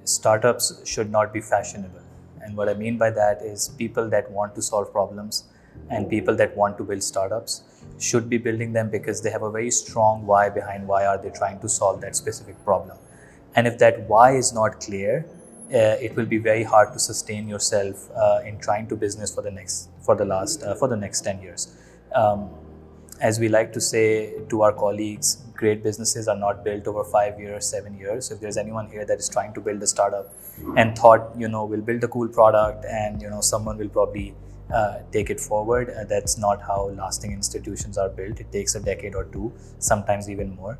startups should not be fashionable. And what I mean by that is people that want to solve problems and people that want to build startups should be building them because they have a very strong why behind why are they trying to solve that specific problem. And if that why is not clear, it will be very hard to sustain yourself in trying to business for the next 10 years. As we like to say to our colleagues, great businesses are not built over 5 years, 7 years. So if there's anyone here that is trying to build a startup and thought, we'll build a cool product and, someone will probably take it forward, that's not how lasting institutions are built. It takes a decade or two, sometimes even more.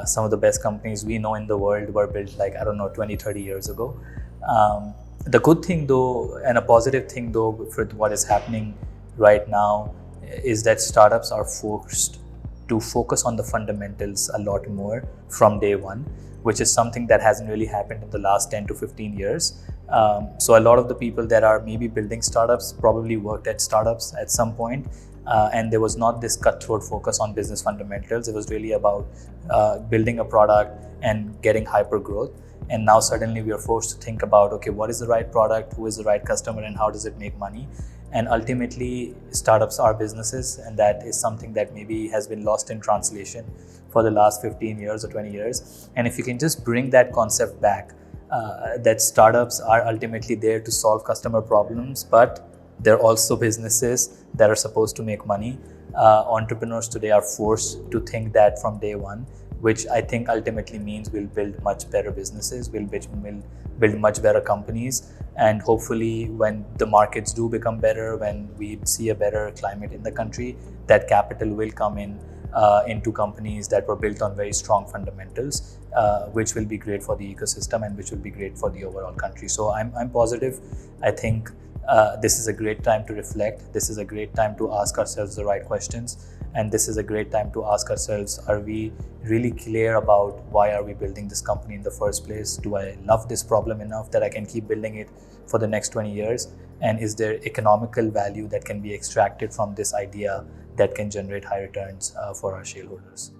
Some of the best companies we know in the world were built 20, 30 years ago. The good thing though, and a positive thing though, for what is happening right now is that startups are forced to focus on the fundamentals a lot more from day one, which is something that hasn't really happened in the last 10 to 15 years. So a lot of the people that are maybe building startups probably worked at startups at some point, and there was not this cutthroat focus on business fundamentals. It was really about building a product and getting hyper growth. And now suddenly we are forced to think about, okay, what is the right product, who is the right customer, and how does it make money? And ultimately, startups are businesses, and that is something that maybe has been lost in translation for the last 15 years or 20 years. And if you can just bring that concept back, that startups are ultimately there to solve customer problems, but they're also businesses that are supposed to make money. Entrepreneurs today are forced to think that from day one, which I think ultimately means we'll build much better businesses, we'll build much better companies, and hopefully when the markets do become better, when we see a better climate in the country, that capital will come into companies that were built on very strong fundamentals, which will be great for the ecosystem and which will be great for the overall country. So I'm positive. I think this is a great time to reflect. This is a great time to ask ourselves the right questions. And this is a great time to ask ourselves, are we really clear about why are we building this company in the first place? Do I love this problem enough that I can keep building it for the next 20 years? And is there economical value that can be extracted from this idea that can generate high returns for our shareholders?